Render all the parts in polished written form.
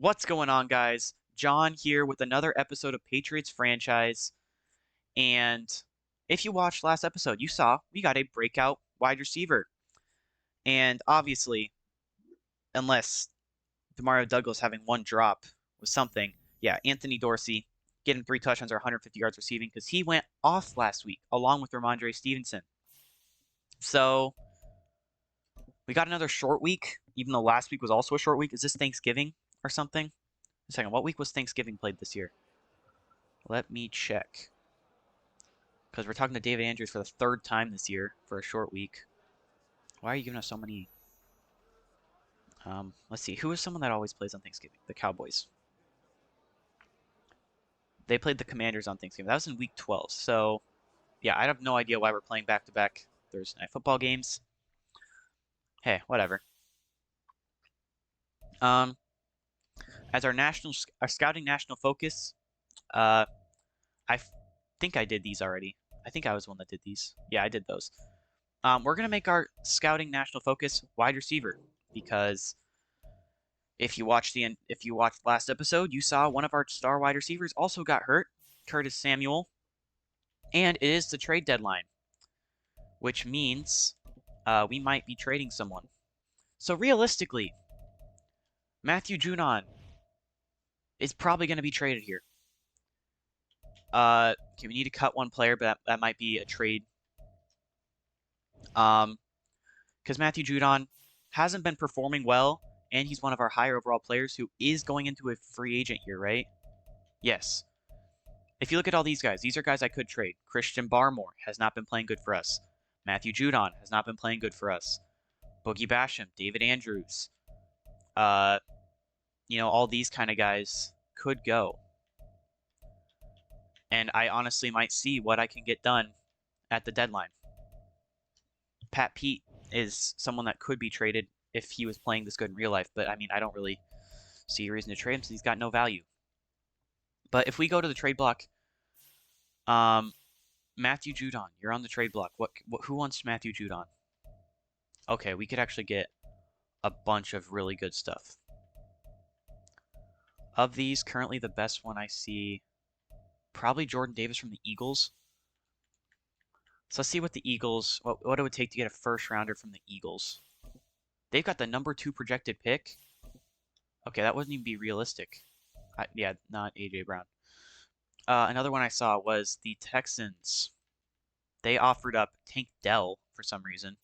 What's going on, guys? John here with another episode of Patriots Franchise. And if you watched last episode, you saw we got a breakout wide receiver. And obviously, unless Demario Douglas having one drop was something, yeah, Anthony Dorsey getting 3 touchdowns or 150 yards receiving because he went off last week along with Ramondre Stevenson. So we got another short week, even though last week was also a short week. Is this Thanksgiving or something? A second, what week was Thanksgiving played this year? Let me check. Because we're talking to David Andrews for the third time this year for a short week. Why are you giving us so many? Let's see. Who is someone that always plays on Thanksgiving? The Cowboys. They played the Commanders on Thanksgiving. That was in week 12. So, yeah, I have no idea why we're playing back-to-back Thursday night football games. Hey, whatever. As our scouting national focus, I think I did these already. I think I was the one that did these. Yeah, I did those. We're gonna make our scouting national focus wide receiver because if you watched last episode, you saw one of our star wide receivers also got hurt, Curtis Samuel, and it is the trade deadline, which means we might be trading someone. So realistically, Matthew Judon is probably going to be traded here. Okay, we need to cut one player, but that might be a trade. Because Matthew Judon hasn't been performing well, and he's one of our higher overall players who is going into a free agent year, right? Yes. If you look at all these guys are guys I could trade. Christian Barmore has not been playing good for us. Matthew Judon has not been playing good for us. Boogie Basham, David Andrews, all these kind of guys could go. And I honestly might see what I can get done at the deadline. Pat Pete is someone that could be traded if he was playing this good in real life, but I mean, I don't really see a reason to trade him since he's got no value. But if we go to the trade block, Matthew Judon, you're on the trade block. Who wants Matthew Judon? Okay, we could actually get a bunch of really good stuff. Of these, currently the best one I see, probably Jordan Davis from the Eagles. So let's see what the Eagles, what it would take to get a first rounder from the Eagles. They've got the number 2 projected pick. Okay, that wouldn't even be realistic. Yeah, not A.J. Brown. Another one I saw was the Texans. They offered up Tank Dell for some reason.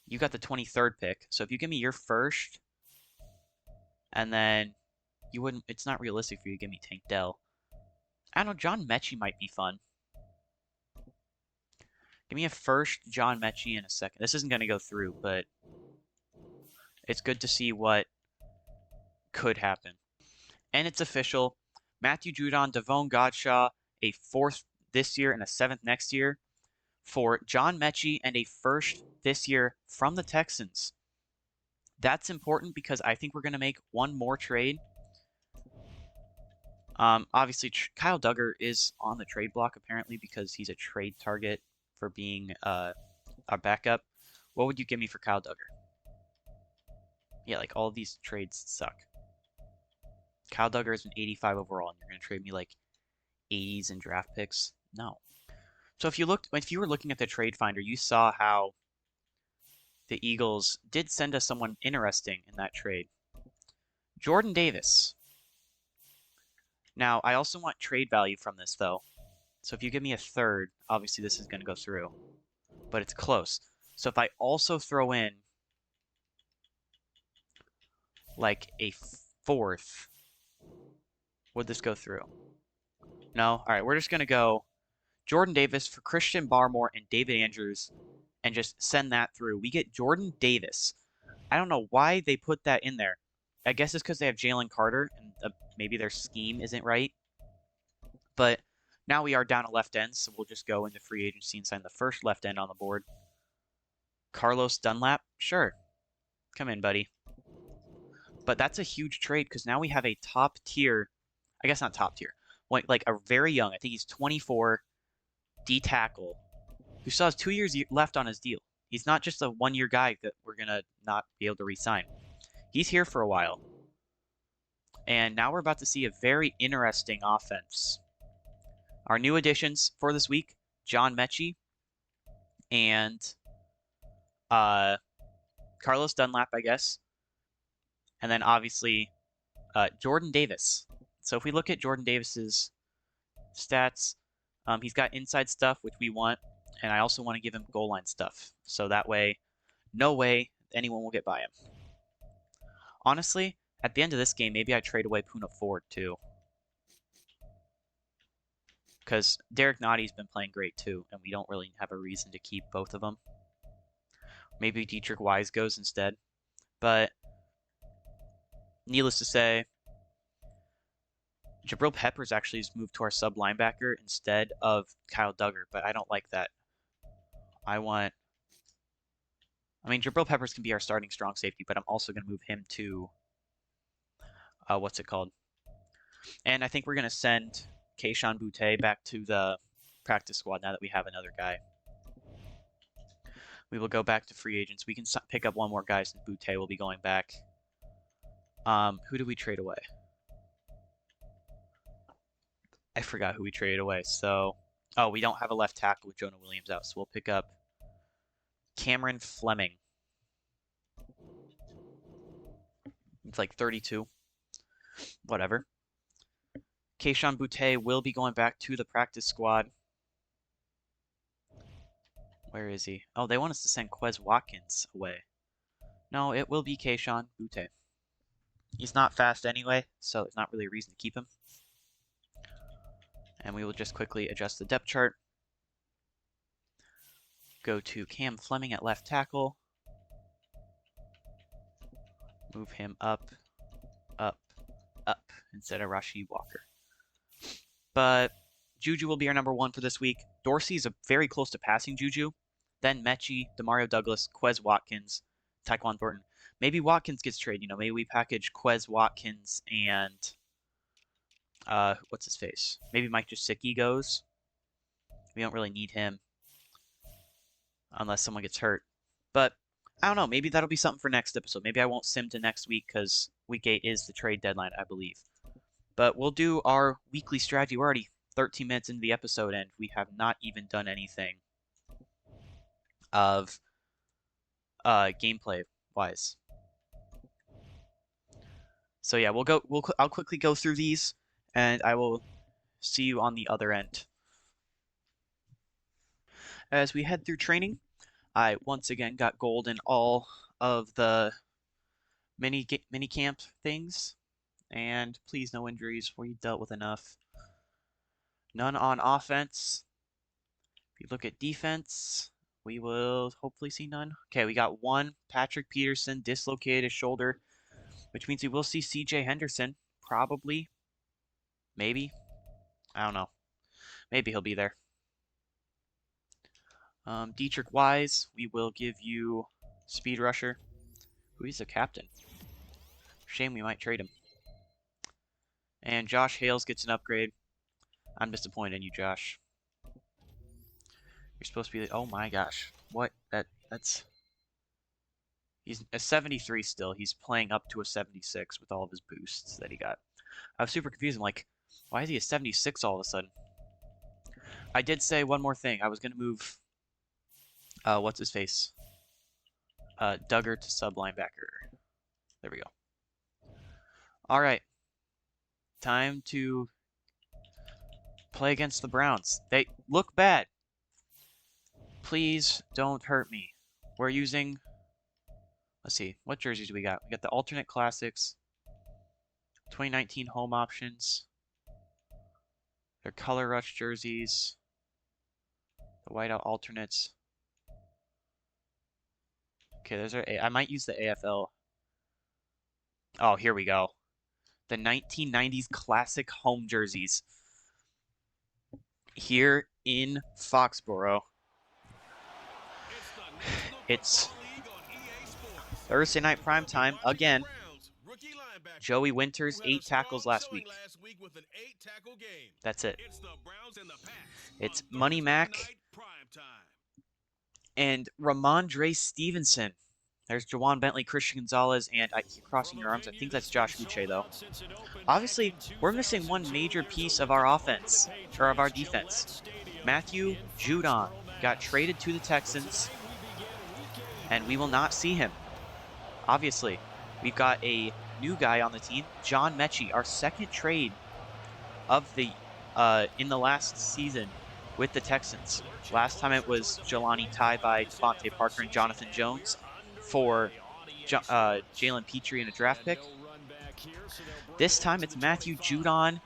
You got the 23rd pick. So if you give me your first, and then you wouldn't, it's not realistic for you to give me Tank Dell. I don't know, John Mechie might be fun. Give me a first, John Mechie, and a second. This isn't going to go through, but it's good to see what could happen. And it's official. Matthew Judon, Devon Godshaw, a 4th this year and a 7th next year for John Mechie and a first this year from the Texans. That's important because I think we're going to make one more trade. Obviously, Kyle Duggar is on the trade block apparently because he's a trade target for being our backup. What would you give me for Kyle Duggar? Yeah, like all of these trades suck. Kyle Duggar is an 85 overall, and you're going to trade me like 80s and draft picks? No. So if you were looking at the trade finder, you saw how the Eagles did send us someone interesting in that trade. Jordan Davis. Now, I also want trade value from this, though. So if you give me a third, obviously this is going to go through. But it's close. So if I also throw in like a 4th, would this go through? No? All right, we're just going to go Jordan Davis for Christian Barmore and David Andrews and just send that through. We get Jordan Davis. I don't know why they put that in there. I guess it's because they have Jalen Carter and maybe their scheme isn't right. But now we are down a left end, so we'll just go into free agency and sign the first left end on the board. Carlos Dunlap? Sure. Come in, buddy. But that's a huge trade because now we have a top tier, I guess not top tier, like a very young, I think he's 24, D tackle, who still has 2 years left on his deal. He's not just a 1-year guy that we're going to not be able to re-sign. He's here for a while. And now we're about to see a very interesting offense. Our new additions for this week, John Mechie and Carlos Dunlap, I guess. And then obviously Jordan Davis. So if we look at Jordan Davis's stats, he's got inside stuff, which we want. And I also want to give him goal line stuff. So that way, no way anyone will get by him. Honestly, at the end of this game, maybe I trade away Puna Ford too. Because Derek Notty's been playing great too, and we don't really have a reason to keep both of them. Maybe Dietrich Wise goes instead. But needless to say, Jabril Peppers actually has moved to our sub linebacker instead of Kyle Duggar, but I don't like that. Jabril Peppers can be our starting strong safety, but I'm also going to move him to, what's it called? And I think we're going to send Keishon Butte back to the practice squad now that we have another guy. We will go back to free agents. We can pick up one more guy since Butte will be going back. Who did we trade away? I forgot who we traded away. So, we don't have a left tackle with Jonah Williams out, so we'll pick up Cameron Fleming. It's like 32. Whatever. Keishon Butte will be going back to the practice squad. Where is he? Oh, they want us to send Quez Watkins away. No, it will be Keishon Butte. He's not fast anyway, so it's not really a reason to keep him. And we will just quickly adjust the depth chart. Go to Cam Fleming at left tackle. Move him up, up, up instead of Rasheed Walker. But Juju will be our number one for this week. Dorsey is very close to passing Juju. Then Mechie, Demario Douglas, Quez Watkins, Tyquan Thornton. Maybe Watkins gets traded. Maybe we package Quez Watkins and what's his face? Maybe Mike Gesicki goes. We don't really need him unless someone gets hurt. But I don't know. Maybe that'll be something for next episode. Maybe I won't sim to next week because week 8 is the trade deadline, I believe. But we'll do our weekly strategy. We're already 13 minutes into the episode, and we have not even done anything of gameplay-wise. So yeah, I'll quickly go through these, and I will see you on the other end. As we head through training, I once again got gold in all of the mini camp things, and please no injuries. We dealt with enough. None on offense. If you look at defense, we will hopefully see none. Okay, we got one. Patrick Peterson dislocated his shoulder, which means we will see CJ Henderson. Probably. Maybe. I don't know. Maybe he'll be there. Dietrich Wise, we will give you Speed Rusher. Who is a captain. Shame we might trade him. And Josh Hales gets an upgrade. I'm disappointed in you, Josh. You're supposed to be... Oh my gosh. What? That's... He's a 73 still. He's playing up to a 76 with all of his boosts that he got. I was super confused. I'm like, why is he a 76 all of a sudden? I did say one more thing. I was going to move... what's his face? Duggar to sub linebacker. There we go. All right. Time to play against the Browns. They look bad. Please don't hurt me. We're using... Let's see. What jerseys do we got? We got the alternate classics. 2019 home options. Their color rush jerseys. The whiteout alternates. Okay, those are... I might use the AFL. Oh, here we go. The 1990s classic home jerseys. Here in Foxborough. It's Thursday night primetime again. Joey Winters, 8 tackles last week. That's it. It's Money Mac and Ramondre Stevenson There's Jawan Bentley, Christian Gonzalez, and I keep crossing your arms. I think that's Josh Uche, though. Obviously, we're missing one major piece of our offense, or of our defense. Matthew Judon got traded to the Texans, and we will not see him. Obviously, we've got a new guy on the team, John Mechie, our second trade of the in the last season with the Texans. Last time it was Jelani by Devontae Parker and Jonathan Jones for Jalen Petrie in a draft pick. This time it's Matthew Judon,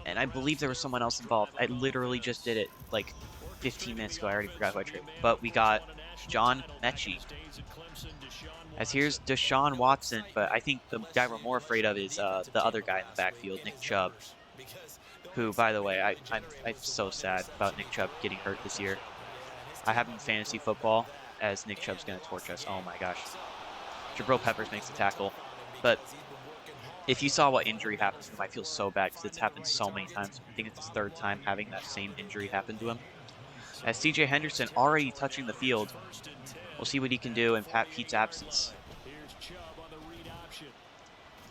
and I believe there was someone else involved. I literally just did it like 15 minutes ago. I already forgot who I traded. But we got John Mechie. As here's Deshaun Watson, but I think the guy we're more afraid of is the other guy in the backfield, Nick Chubb. Who, by the way, I'm so sad about Nick Chubb getting hurt this year. I have him in fantasy football as Nick Chubb's going to torch us. Oh my gosh. Jabril Peppers makes the tackle. But if you saw what injury happened to him, I feel so bad because it's happened so many times. I think it's his third time having that same injury happen to him. As CJ Henderson already touching the field, we'll see what he can do in Pat Pete's absence.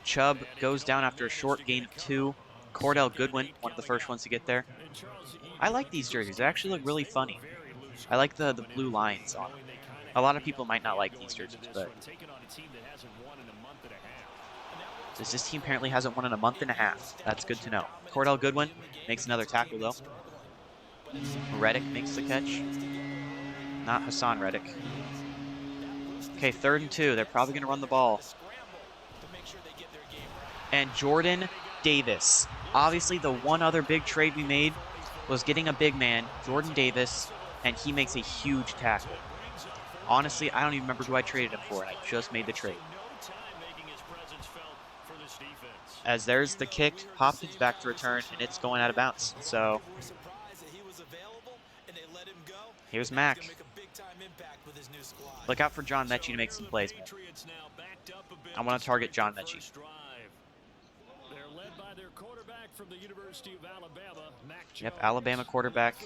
Chubb goes down after a short gain of 2. Cordell Goodwin, one of the first ones to get there. I like these jerseys. They actually look really funny. I like the blue lines on them. A lot of people might not like these jerseys, but this team apparently hasn't won in a month and a half. That's good to know. Cordell Goodwin makes another tackle, though. Reddick makes the catch. Not Hassan Reddick. Okay, 3rd and 2. They're probably going to run the ball. And Jordan Davis. Obviously, the one other big trade we made was getting a big man, Jordan Davis, and he makes a huge tackle. Honestly, I don't even remember who I traded him for, and I just made the trade. As there's the kick, Hopkins back to return, and it's going out of bounds. So, here's Mac. Look out for John Mechie to make some plays, man. I want to target John Mechie. Yep, Alabama quarterback.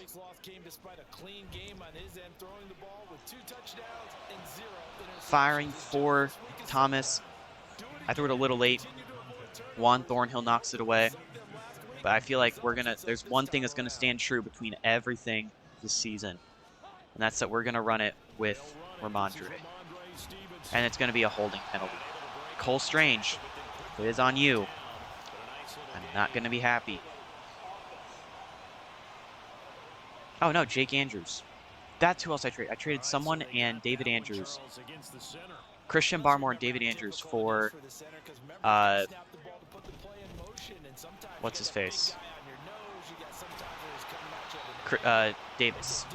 Firing for Thomas. I threw it a little late. Juan Thornhill knocks it away. But I feel like there's one thing that's gonna stand true between everything this season. And that's that we're gonna run it with Ramondre. And it's gonna be a holding penalty. Cole Strange, it is on you. I'm not gonna be happy. Oh no, Jake Andrews. That's who else I traded. I traded someone and David Andrews. Christian Barmore and David Andrews for what's his face? Davis.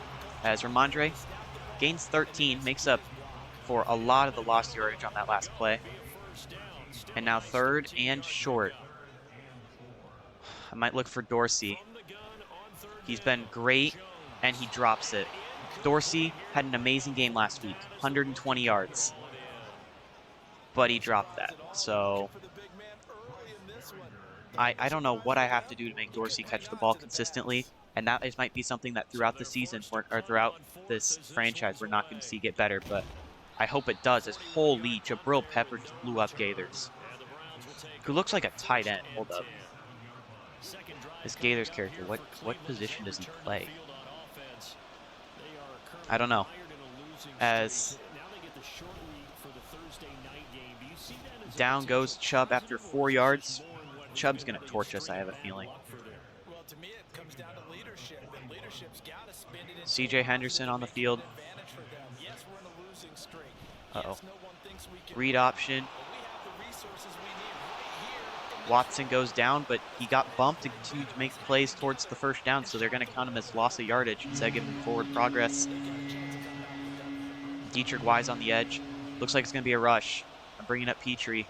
As Ramondre gains 13, makes up for a lot of the lost yardage on that last play. And now 3rd and short. I might look for Dorsey. He's been great, and he drops it. Dorsey had an amazing game last week, 120 yards. But he dropped that, so I don't know what I have to do to make Dorsey catch the ball consistently, and that might be something that throughout the season, or throughout this franchise, we're not going to see get better, but I hope it does, as holy, Jabril Peppers just blew up Gaithers, who looks like a tight end. Hold up. This Gaithers character, what position does he play? I don't know. As down goes Chubb after 4 yards. Chubb's going to torch us, I have a feeling. CJ Henderson on the field. Uh-oh. Read option. Watson goes down, but he got bumped to make plays towards the first down, so they're going to count him as loss of yardage instead of giving him forward progress. Dietrich Wise on the edge. Looks like it's going to be a rush. I'm bringing up Petrie.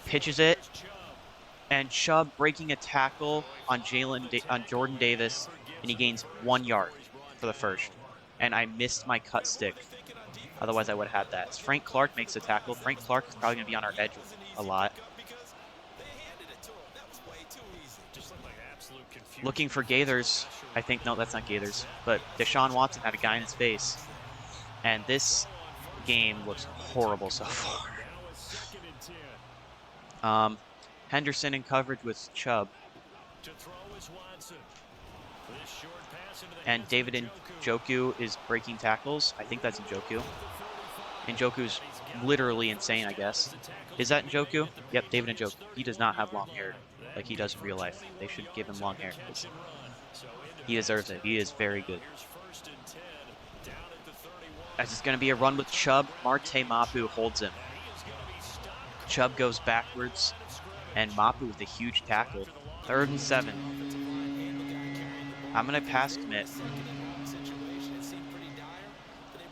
Pitches it. And Chubb breaking a tackle on Jordan Davis, and he gains 1 yard for the first. And I missed my cut stick. Otherwise, I would have had that. As Frank Clark makes a tackle. Frank Clark is probably going to be on our edge a lot. Looking for Gaithers. I think, no, that's not Gaithers. But Deshaun Watson had a guy in his face. And this game looks horrible so far. Henderson in coverage with Chubb. And David Njoku is breaking tackles. I think that's Njoku. Njoku's literally insane, I guess. Is that Njoku? Yep, David Njoku. He does not have long hair like he does in real life. They should give him long hair because he deserves it. He is very good. As it's going to be a run with Chubb, Marte Mapu holds him. Chubb goes backwards, and Mapu with a huge tackle. 3rd and 7. I'm going to pass commit.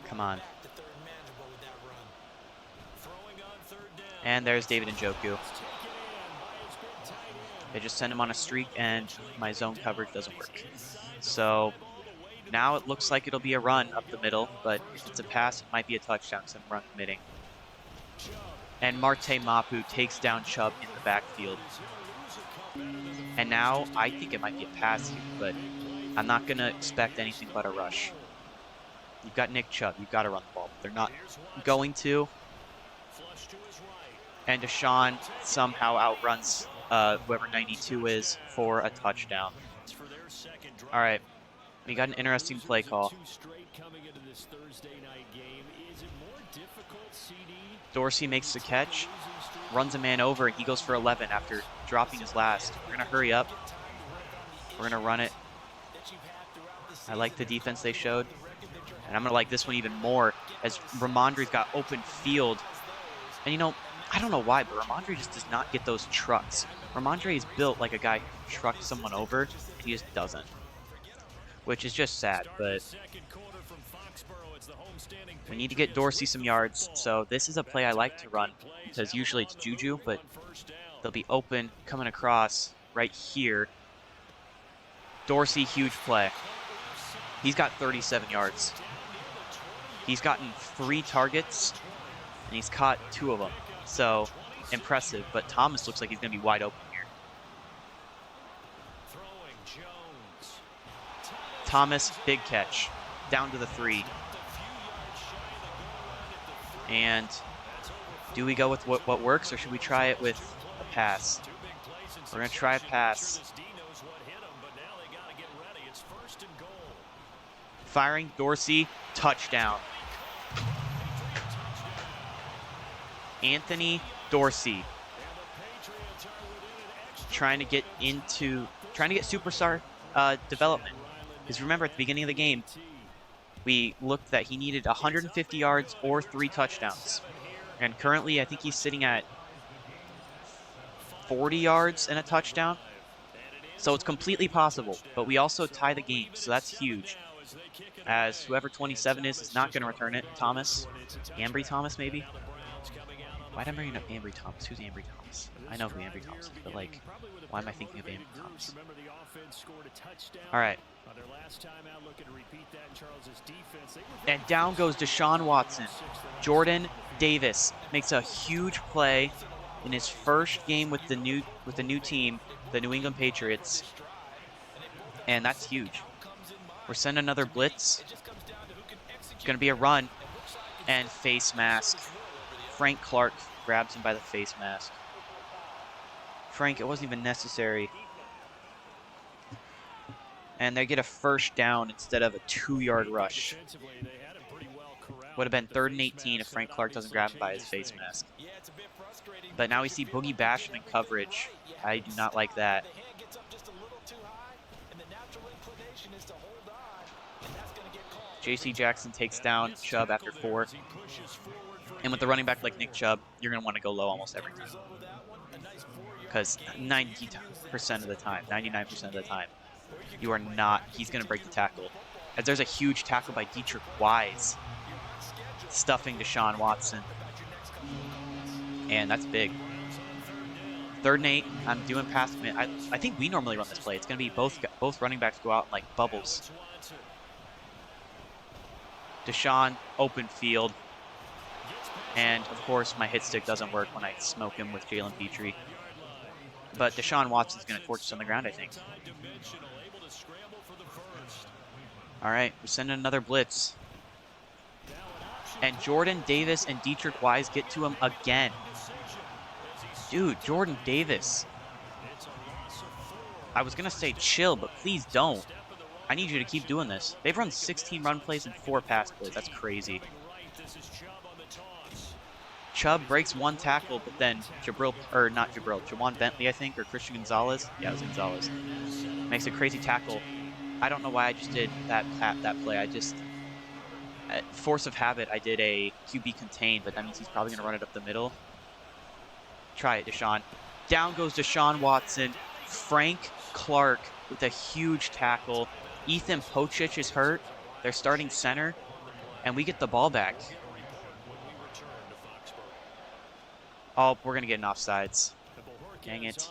Come on. And there's David Njoku. They just send him on a streak, and my zone coverage doesn't work. So now it looks like it'll be a run up the middle, but if it's a pass, it might be a touchdown because I'm run committing. And Marte Mapu takes down Chubb in the backfield. And now I think it might be a pass here, but I'm not going to expect anything but a rush. You've got Nick Chubb. You've got to run the ball. But they're not going to. And Deshaun somehow outruns whoever 92 is for a touchdown. All right. We got an interesting play call. Dorsey makes the catch, runs a man over, and he goes for 11 after dropping his last. We're going to hurry up. We're going to run it. I like the defense they showed. And I'm going to like this one even more as Ramondre's got open field. And, you know, I don't know why, but Ramondre just does not get those trucks. Ramondre is built like a guy who trucks someone over, and he just doesn't. Which is just sad, but we need to get Dorsey some yards. So this is a play I like to run because usually it's Juju, but they'll be open coming across right here. Dorsey, huge play. He's got 37 yards. He's gotten 3 targets, and he's caught 2 of them. So impressive, but Thomas looks like he's going to be wide open here. Thomas, big catch, down to the 3. And do we go with what works, or should we try it with a pass? We're going to try a pass. Firing, Dorsey, touchdown. Anthony Dorsey trying to get superstar development. Because remember, at the beginning of the game, we looked that he needed 150 yards or 3 touchdowns. And currently, I think he's sitting at 40 yards and a touchdown. So it's completely possible. But we also tie the game, so that's huge. As whoever 27 is not going to return it. Thomas. Ambry Thomas, maybe? Why am I bringing up Ambry Thomas? Who's Ambry Thomas? I know who Ambry Thomas is, but, like, why am I thinking of Ambry Thomas? All right. And down goes Deshaun Watson. Jordan Davis makes a huge play in his first game with the new team, the New England Patriots. And that's huge. We're sending another blitz. It's going to be a run. And face mask. Frank Clark grabs him by the face mask. Frank, it wasn't even necessary. And they get a first down instead of a 2-yard rush. Would have been 3rd and 18 if Frank Clark doesn't grab him by his face mask. But now we see Boogie Basham in coverage. I do not like that. J.C. Jackson takes down Chubb after 4. And with the running back like Nick Chubb, you're going to want to go low almost every time. Because 90% of the time, 99% of the time, you are not, he's going to break the tackle. As there's a huge tackle by Dietrich Wise, stuffing Deshaun Watson. And that's big. 3rd and 8, I'm doing pass commit. I think we normally run this play. It's going to be both running backs go out in like bubbles. Deshaun, open field. And, of course, my hit stick doesn't work when I smoke him with Jalen Petrie. But Deshaun Watson's going to torch us on the ground, I think. All right, we're sending another blitz. And Jordan Davis and Dietrich Wise get to him again. Dude, Jordan Davis. I was going to say chill, but please don't. I need you to keep doing this. They've run 16 run plays and 4 pass plays. That's crazy. Chubb breaks one tackle, but then Jawan Bentley, I think, or Christian Gonzalez. Yeah, it was Gonzalez. Makes a crazy tackle. I don't know why I just did that play. At force of habit, I did a QB contain, but that means he's probably going to run it up the middle. Try it, Deshaun. Down goes Deshaun Watson. Frank Clark with a huge tackle. Ethan Pocic is hurt. They're starting center, and we get the ball back. Oh, we're going to get an offsides. Dang it.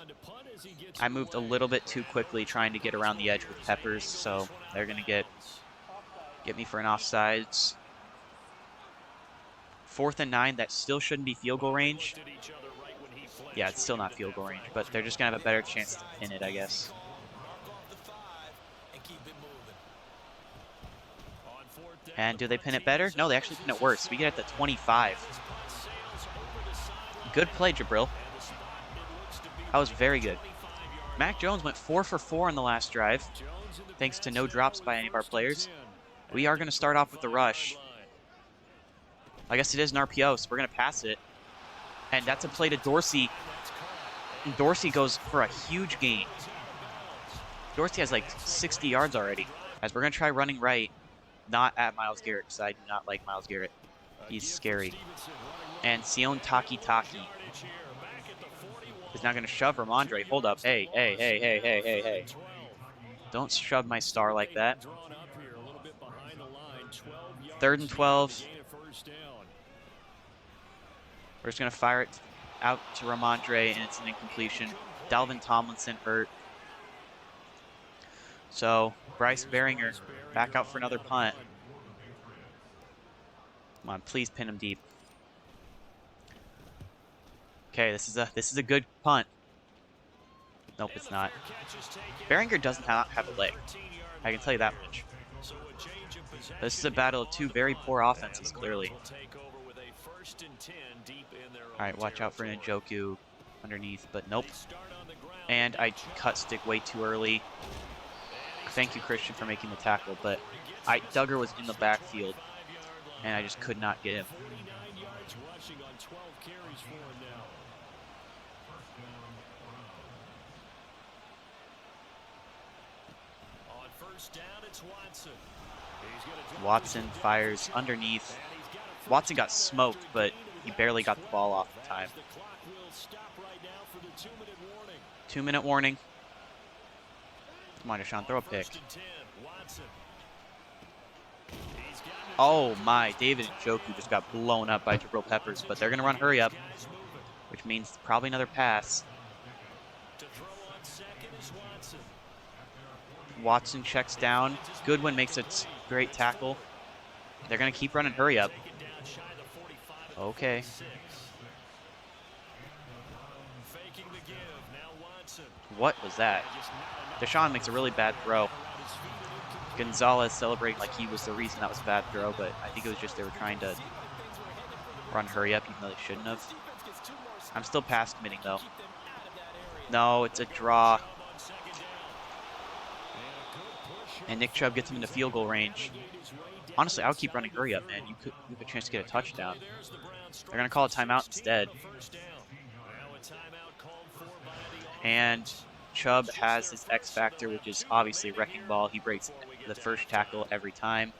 I moved a little bit too quickly trying to get around the edge with Peppers, so they're going to get me for an offsides. 4th and 9, that still shouldn't be field goal range. Yeah, it's still not field goal range, but they're just going to have a better chance to pin it, I guess. And do they pin it better? No, they actually pin it worse. We get at the 25. Good play, Jabril. That was very good. Mac Jones went 4 for 4 in the last drive, thanks to no drops by any of our players. We are going to start off with the rush. I guess it is an RPO, so we're going to pass it. And that's a play to Dorsey. And Dorsey goes for a huge gain. Dorsey has like 60 yards already. As we're going to try running right, not at Myles Garrett, because I do not like Myles Garrett. He's scary. And Sion Taki is now going to shove Ramondre. Hold up. Hey. Don't shove my star like that. 3rd and 12. We're just going to fire it out to Ramondre, and it's an incompletion. Dalvin Tomlinson hurt. So, Bryce Baringer back out for another punt. Come on, please pin him deep. Okay, this is a good punt. Nope, it's not. Baringer doesn't have a leg. I can tell you that much. This is a battle of two very poor offenses, clearly. Alright, watch out for Njoku underneath, but nope. And I cut stick way too early. Thank you, Christian, for making the tackle, but Duggar was in the backfield, and I just could not get him. Watson fires underneath. Watson got smoked, but he barely got the ball off in time. 2-minute warning. Come on, Deshaun, throw a pick. Oh my, David Njoku just got blown up by Jabril Peppers, but they're going to run hurry up, which means probably another pass. Watson checks down. Goodwin makes a great tackle. They're going to keep running hurry up. Okay. What was that? Deshaun makes a really bad throw. Gonzalez celebrating like he was the reason that was a bad throw, but I think it was just they were trying to run hurry up even though they shouldn't have. I'm still pass committing though. No, it's a draw. And Nick Chubb gets him into field goal range. Honestly, I would keep running hurry up, man. You have a chance to get a touchdown. They're going to call a timeout instead. And Chubb has his X factor, which is obviously wrecking ball. He breaks the first tackle every time.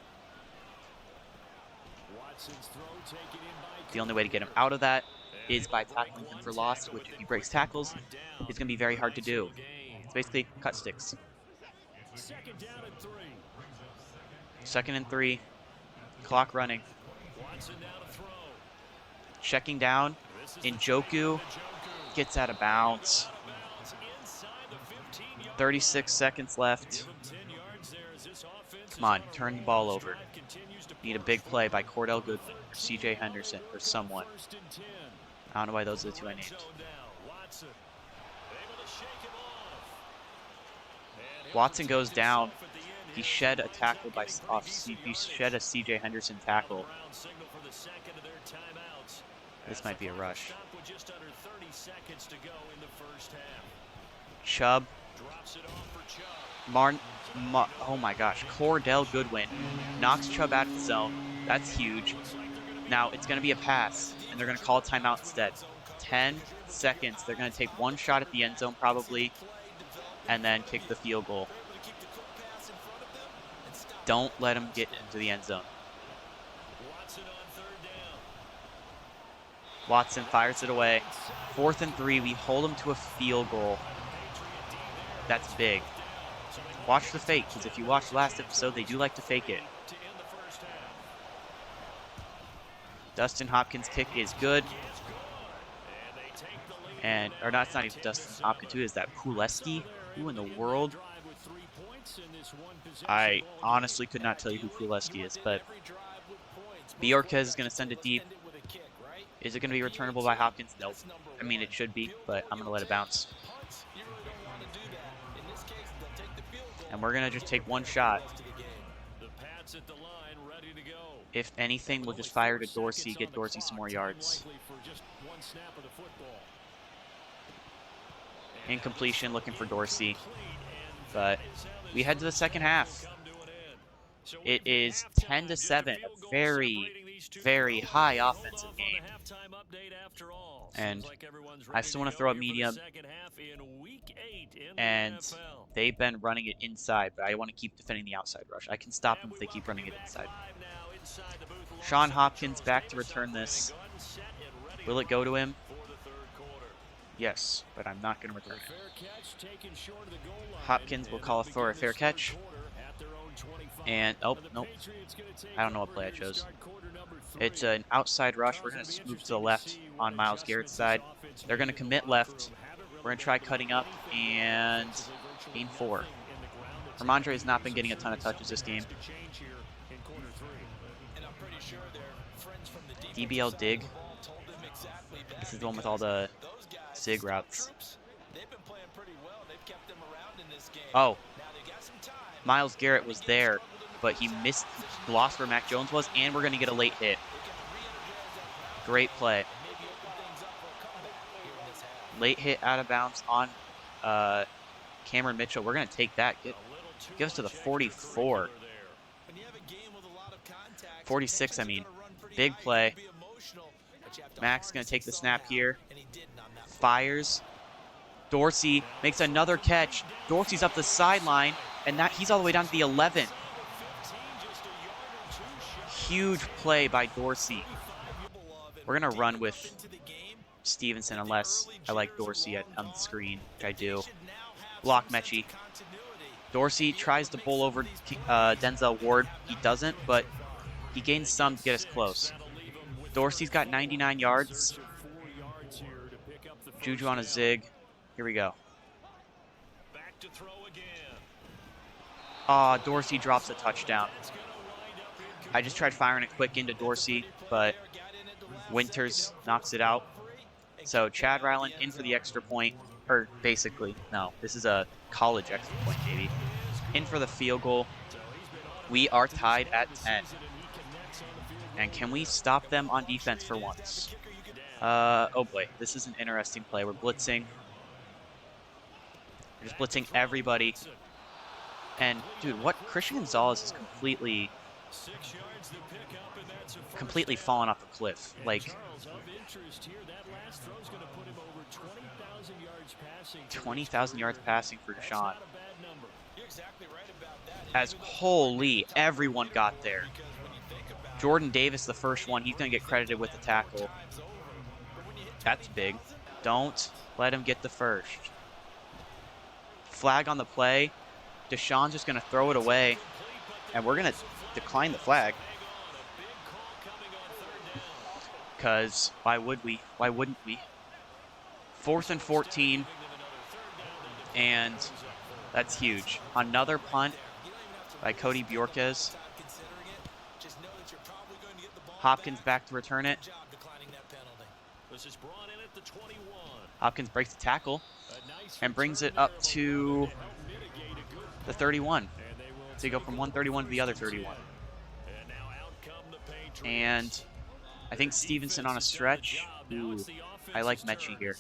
The only way to get him out of that is by tackling him for loss, which if he breaks tackles, is going to be very hard to do. It's basically cut sticks. 2nd and 3. Clock running. Checking down. Njoku gets out of bounds. 36 seconds left. Come on, turn the ball over. Need a big play by Cordell Goodwin or CJ Henderson or someone. I don't know why those are the two I named. Watson goes down. He shed a tackle he shed a C.J. Henderson tackle. This might be a rush. Chubb. Oh my gosh. Cordell Goodwin knocks Chubb out of the zone. That's huge. Now it's going to be a pass, and they're going to call a timeout instead. 10 seconds. They're going to take one shot at the end zone probably, and then kick the field goal. Don't let him get into the end zone. Watson fires it away. 4th and 3. We hold him to a field goal. That's big. Watch the fake, because if you watched last episode, they do like to fake it. Dustin Hopkins' kick is good. Or not, it's not even Dustin Hopkins, who is that? Puleski? Who in the world? I honestly could not tell you who Puleski is, but Bjorquez is going to send it deep. Is it going to be returnable by Hopkins? Nope. I mean, it should be, but I'm going to let it bounce. And we're going to just take one shot. If anything, we'll just fire to Dorsey, get Dorsey some more yards. Incompletion, looking for Dorsey. But we head to the second half. It is 10-7, a very, very high offensive game. And I still want to throw up medium. And they've been running it inside, but I want to keep defending the outside rush. I can stop them if they keep running it inside. Sean Hopkins back to return this. Will it go to him? Yes, but I'm not going to return it. Hopkins will call for a fair catch. And, oh, nope. I don't know what play I chose. It's an outside rush. We're going to move to the left on Myles Garrett's side. They're going to commit left. We're going to try cutting up and gain 4. Ramondre has not been getting a ton of touches this game. DBL dig. This is the one with all the zig routes. Oh. Myles Garrett was there, but he lost where Mac Jones was, and we're going to get a late hit. Great play. Late hit out of bounds on Cameron Mitchell. We're going to take that. Give us to the 44. 46, I mean. Big play. Mac's going to take the snap here. Fires. Dorsey makes another catch. Dorsey's up the sideline, and he's all the way down to the 11. Huge play by Dorsey. We're going to run with Stevenson unless I like Dorsey on the screen, which I do. Block Mechie. Dorsey tries to bowl over Denzel Ward. He doesn't, but he gains some to get us close. Dorsey's got 99 yards. Juju on a zig. Here we go. Dorsey drops a touchdown. I just tried firing it quick into Dorsey, but Winters knocks it out. So Chad Ryland in for the extra point. Or basically, no, this is a college extra point, baby. In for the field goal. We are tied at 10. And can we stop them on defense for once? Oh boy, this is an interesting play. We're blitzing. We're just blitzing everybody. And dude, what Christian Gonzalez is completely fallen off a cliff. Like 20,000 yards passing for Deshaun. As holy, everyone got there. Jordan Davis, the first one, he's going to get credited with the tackle. That's big. Don't let him get the first. Flag on the play. Deshaun's just going to throw it away, and we're going to decline the flag. Because why would we? Why wouldn't we? 4th and 14, and that's huge. Another punt by Cody Bjorquez. Hopkins back to return it. Hopkins breaks the tackle and brings it up to the 31. So you go from one 31 to the other 31. And I think Stevenson on a stretch. Ooh, I like Mechie here.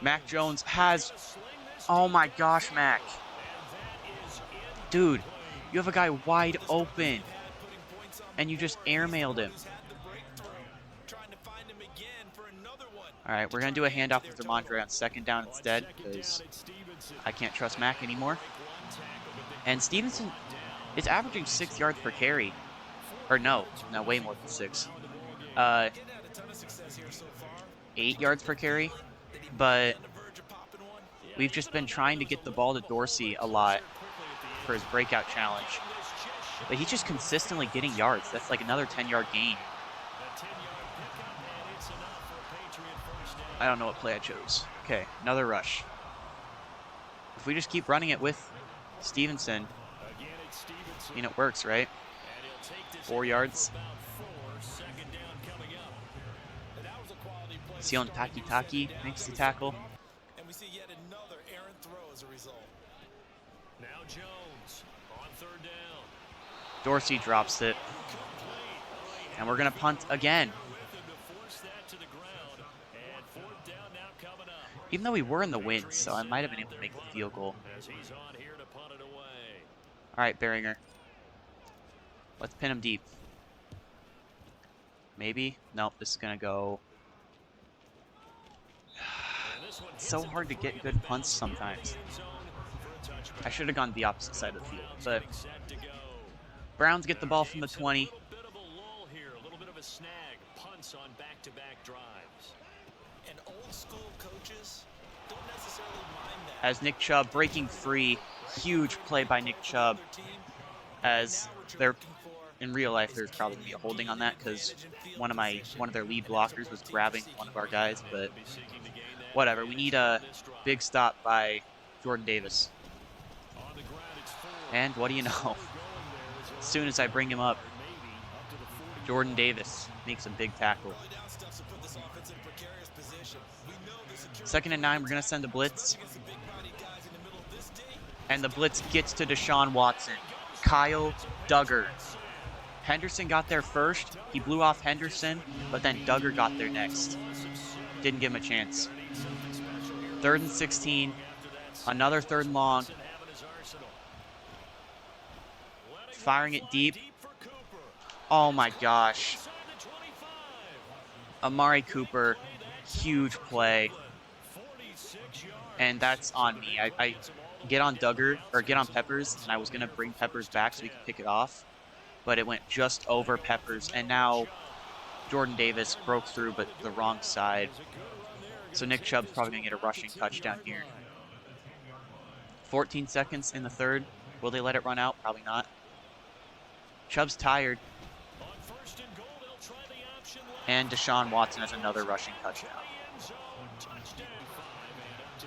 Mac Jones has... Oh my gosh, Mac. Dude, you have a guy wide open. And you just airmailed him. Alright, we're going to do a handoff with Ramondre on second down instead, because I can't trust Mac anymore. And Stevenson is averaging 6 yards per carry. Or no, way more than 6. 8 yards per carry. But we've just been trying to get the ball to Dorsey a lot for his breakout challenge. But he's just consistently getting yards. That's like another 10-yard gain. I don't know what play I chose. Okay, another rush. If we just keep running it with Stevenson, I mean, it works, right? 4 yards. Sion Taki makes the tackle. And we see yet another errant throw as a result. Now Jones on third down. Dorsey drops it. And we're going to punt again. Even though we were in the win, so I might have been able to make the field goal. All right, Behringer. Let's pin him deep. Maybe? Nope, this is going to go... It's so hard to get good punts sometimes. I should have gone the opposite side of the field, but... Browns get the ball from the 20. As Nick Chubb breaking free. Huge play by Nick Chubb. As they're in real life, there's probably gonna be a holding on that because one of their lead blockers was grabbing one of our guys, but whatever. We need a big stop by Jordan Davis. And what do you know? As soon as I bring him up, Jordan Davis makes a big tackle. 2nd and 9, we're going to send a blitz. And the blitz gets to Deshaun Watson. Kyle Duggar. Henderson got there first. He blew off Henderson, but then Duggar got there next. Didn't give him a chance. 3rd and 16. Another 3rd and long. Firing it deep. Oh my gosh. Amari Cooper. Huge play. And that's on me. I get on Duggar, or get on Peppers, and I was going to bring Peppers back so we could pick it off. But it went just over Peppers, and now Jordan Davis broke through, but the wrong side. So Nick Chubb's probably going to get a rushing touchdown here. 14 seconds in the 3rd. Will they let it run out? Probably not. Chubb's tired. And Deshaun Watson has another rushing touchdown.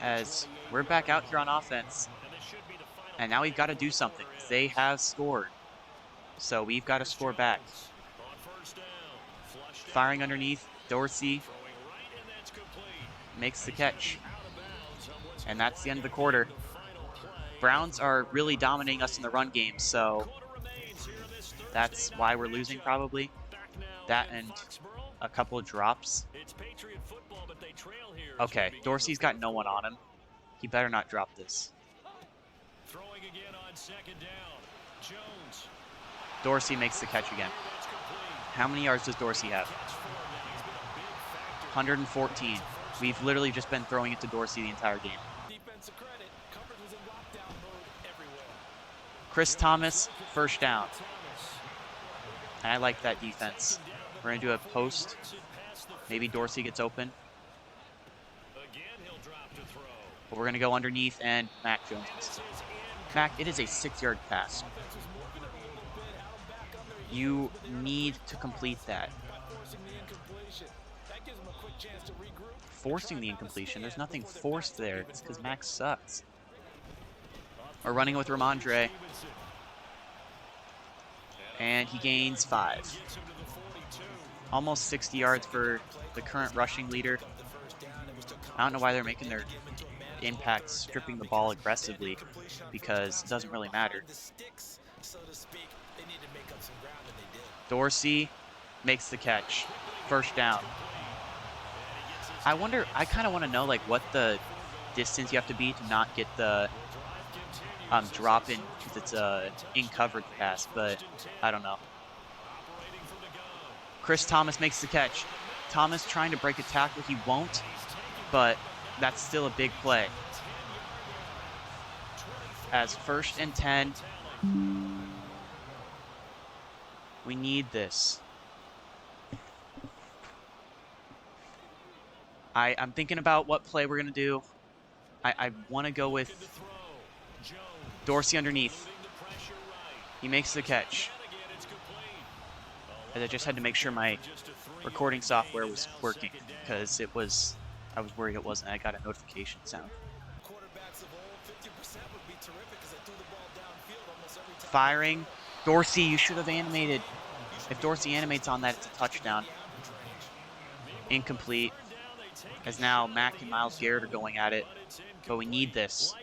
As we're back out here on offense. And now we've got to do something. They have scored. So we've got to score back. Firing underneath. Dorsey makes the catch. And that's the end of the quarter. Browns are really dominating us in the run game, so that's why we're losing probably. That and a couple of drops. Okay, Dorsey's got no one on him. He better not drop this. Dorsey makes the catch again. How many yards does Dorsey have? 114. We've literally just been throwing it to Dorsey the entire game. Chris Thomas, 1st down. And I like that defense. We're going to do a post. Maybe Dorsey gets open. But we're going to go underneath, and Mac Jones misses. Mac, it is a 6-yard pass. You need to complete that. Forcing the incompletion. There's nothing forced there. It's because Mac sucks. We're running with Ramondre. And he gains 5. Almost 60 yards for the current rushing leader. I don't know why they're making their impact stripping the ball aggressively because it doesn't really matter. Dorsey makes the catch. First down. I wonder, I kind of want to know like what the distance you have to be to not get the drop in because it's a in coverage pass, but I don't know. Chris Thomas makes the catch. Thomas trying to break a tackle, he won't, but that's still a big play. As 1st and 10, we need this. I'm thinking about what play we're going to do. I want to go with Dorsey underneath. He makes the catch. I just had to make sure my recording software was working because I was worried it wasn't. I got a notification sound. Firing. Dorsey, you should have animated. If Dorsey animates on that, it's a touchdown. Incomplete. As now Mack and Myles Garrett are going at it. But we need this.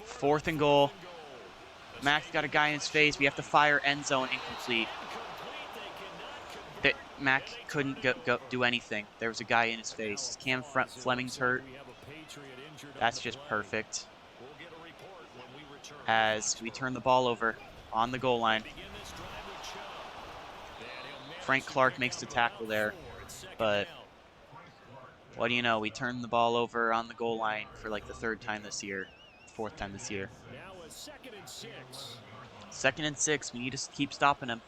4th and goal. Mack's got a guy in his face. We have to fire, end zone, incomplete. Mack couldn't do anything. There was a guy in his face. Cam Fleming's hurt. That's just perfect. As we turn the ball over on the goal line. Frank Clark makes the tackle there, but what do you know? We turn the ball over on the goal line for like the 3rd time this year, 4th time this year. 2nd and 6. We need to keep stopping him.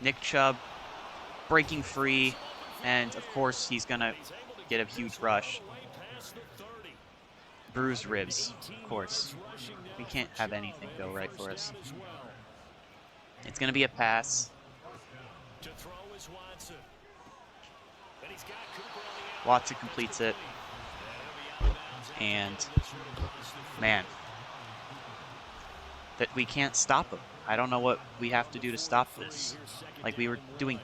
Nick Chubb breaking free, and of course he's gonna get a huge rush. Bruised ribs, of course. We can't have anything go right for us. It's gonna be a pass. Watson completes it. And man, that we can't stop him. I don't know what we have to do to stop this. Like we were doing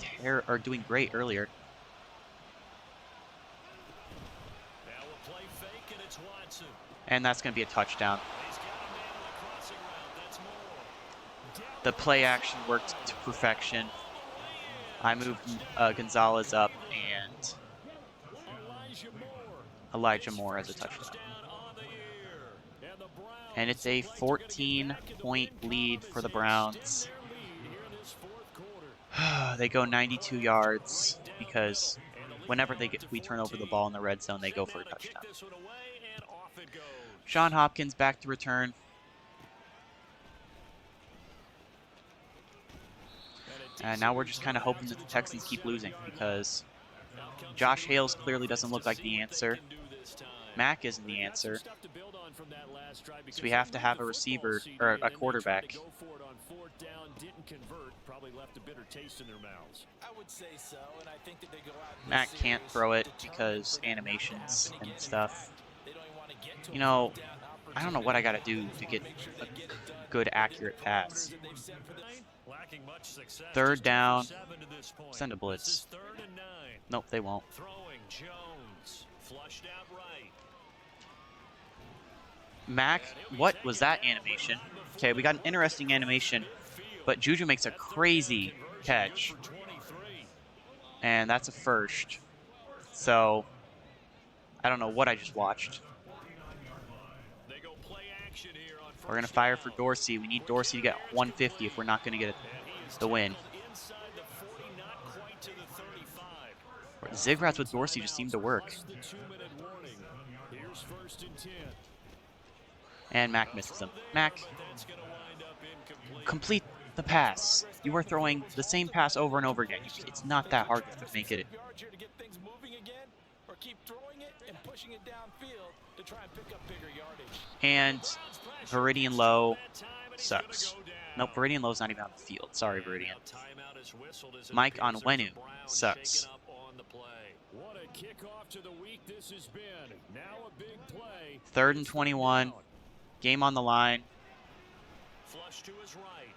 great earlier. And that's going to be a touchdown. The play action worked to perfection. I moved Gonzalez up and Elijah Moore as a touchdown. And it's a 14-point lead for the Browns. They go 92 yards because whenever we turn over the ball in the red zone, they go for a touchdown. Sean Hopkins back to return. And now we're just kind of hoping that the Texans keep losing because Josh Hales clearly doesn't look like the answer. Mack isn't the answer. So we have to have a receiver or a quarterback. Mack can't throw it because animations and stuff. You know, I don't know what I got to do to get a good, accurate pass. 3rd down. Send a blitz. Nope, they won't. Mack, what was that animation? Okay, we got an interesting animation, but Juju makes a crazy catch. And that's a first. So, I don't know what I just watched. We're going to fire for Dorsey. We need Dorsey to get 150 if we're not going to get the win. Zigrats with Dorsey just seemed to work. And Mack misses him. Mack, complete the pass. You are throwing the same pass over and over again. It's not that hard to make it. And Viridian Low sucks. Nope, Viridian Low's not even on the field. Sorry, Viridian. Mike Onwenu sucks. What a kickoff to the week this has been. Now a big play. 3rd and 21. Game on the line. Flush to his right.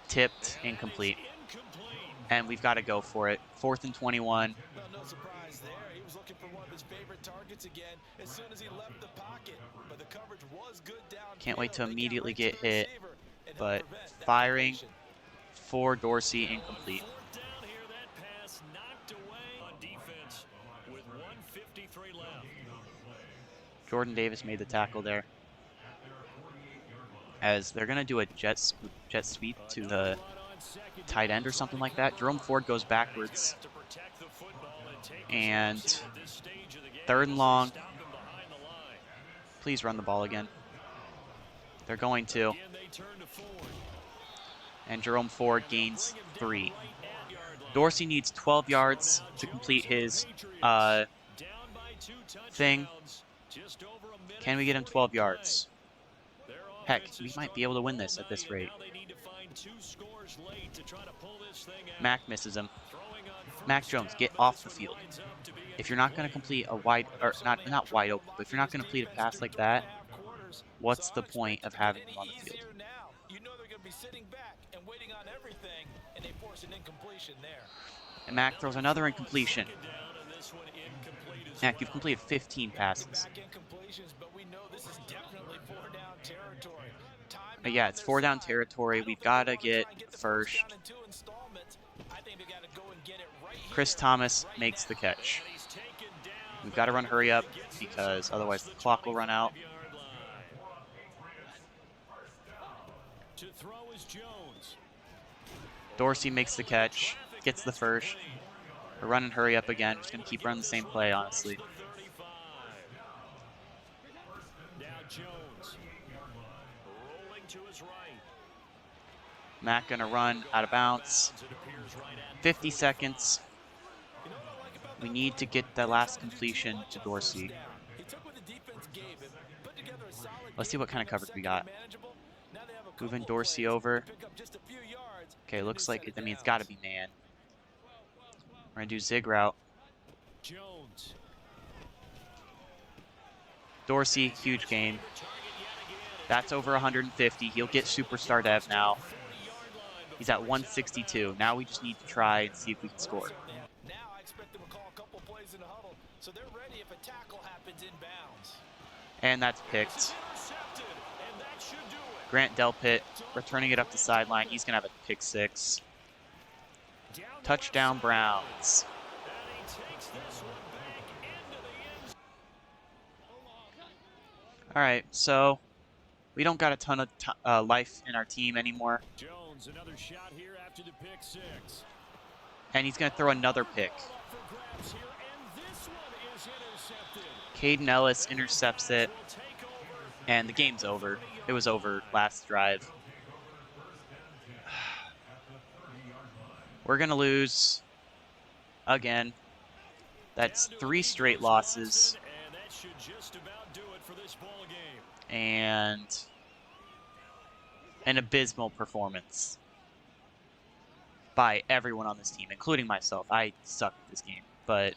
tipped, incomplete. And we've got to go for it. 4th and 21. Well, no surprise there. He was looking for one of his favorite targets again as soon as he left the pocket. But the coverage was good downfield. Can't wait to They got immediately right to get the hit. receiver and helped But prevent that firing completion. for Dorsey, incomplete. Fourth down here, that pass knocked away on defense with 1:53 left. Jordan Davis made the tackle there. As they're going to do a jet sweep to the tight end or something like that. Jerome Ford goes backwards. And 3rd and long. Please run the ball again. They're going to. And Jerome Ford gains 3. Dorsey needs 12 yards to complete his thing. Can we get him 12 yards? Heck, we might be able to win this at this rate. Mack misses him. Mac Jones, get off the field. If you're not going to complete a wide, or not wide open, but if you're not going to complete a pass like that, what's the point of having him on the field? You know they're going to be sitting back and waiting on everything, and they force an incompletion there. And Mac throws another incompletion. Mac, you've completed 15 passes. But yeah, it's 4 down territory. We've got to get first. Chris Thomas makes the catch. We've got to run hurry up because otherwise the clock will run out. Dorsey makes the catch, gets the first. We're running hurry up again. Just going to keep running the same play, honestly. Mac going to run out of bounds. 50 seconds. We need to get the last completion to Dorsey. Let's see what kind of coverage we got. Moving Dorsey over. Okay, looks like, it's got to be man. We're going to do zig route. Dorsey, huge game. That's over 150. He'll get superstar dev now. He's at 162. Now we just need to try and see if we can score. Now I expect them to call a couple plays in the huddle, so they're ready if a tackle happens inbounds. And that's picked. Grant Delpit returning it up the sideline. He's going to have a pick 6. Touchdown Browns. All right, so we don't got a ton of life in our team anymore. Jones, another shot here after the pick 6. And he's going to throw another pick. Caden Ellis intercepts it, and the game's over. It was over last drive. We're going to lose again. That's 3 straight losses. And an abysmal performance by everyone on this team, including myself. I suck at this game, but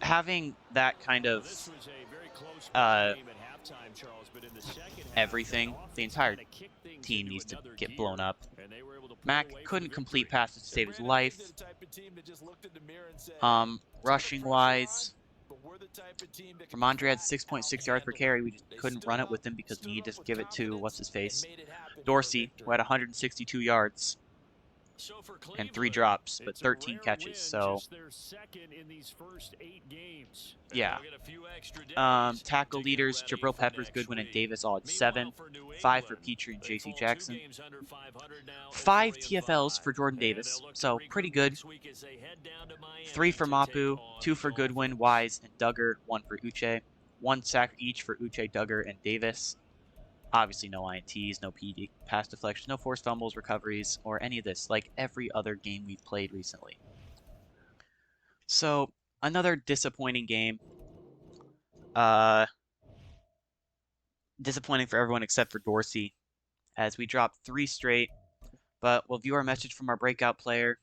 having that kind of everything, the entire team needs to get blown up. Mac couldn't complete passes to save his life. Rushing wise, Ramondre had 6.6 yards per carry. We just couldn't run it with him because we needed to give it to what's-his-face, Dorsey, who had 162 yards and 3 drops, but 13 catches. So, yeah. Tackle leaders, Jabril Peppers, Goodwin, and Davis all had 7. 5 for Petrie and J.C. Jackson. 5 TFLs for Jordan Davis, so pretty good. 3 for Mapu, 2 for Goodwin, Wise, and Duggar, 1 for Uche. 1 sack each for Uche, Duggar, and Davis. Obviously no INTs, no PD, pass deflections, no forced fumbles, recoveries, or any of this, like every other game we've played recently. So, another disappointing game. Disappointing for everyone except for Dorsey, as we dropped 3 straight. But we'll view our message from our breakout player.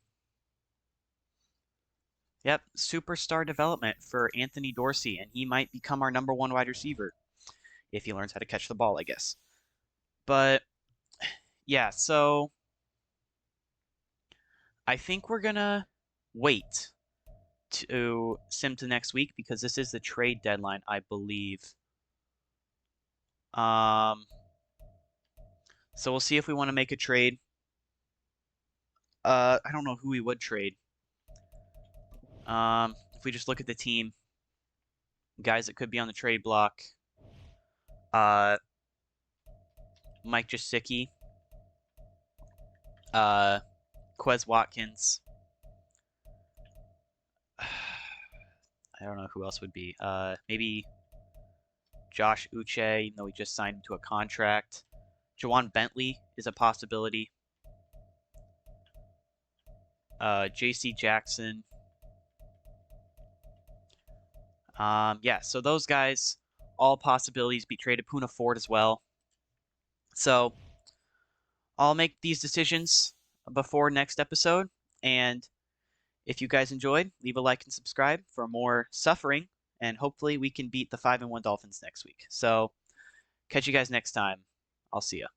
Yep, superstar development for Anthony Dorsey, and he might become our #1 wide receiver if he learns how to catch the ball, I guess. But yeah, so I think we're gonna wait to sim to next week because this is the trade deadline, I believe. Um, so we'll see if we want to make a trade. I don't know who we would trade. If we just look at the team, guys that could be on the trade block. Uh, Mike Gesicki, uh, Quez Watkins. I don't know who else would be. Maybe Josh Uche, even though he just signed into a contract. Jawan Bentley is a possibility. J.C. Jackson. Yeah, so those guys, all possibilities. Be traded. Puna Ford as well. So I'll make these decisions before next episode. And if you guys enjoyed, leave a like and subscribe for more suffering. And hopefully we can beat the 5-1 Dolphins next week. So catch you guys next time. I'll see you.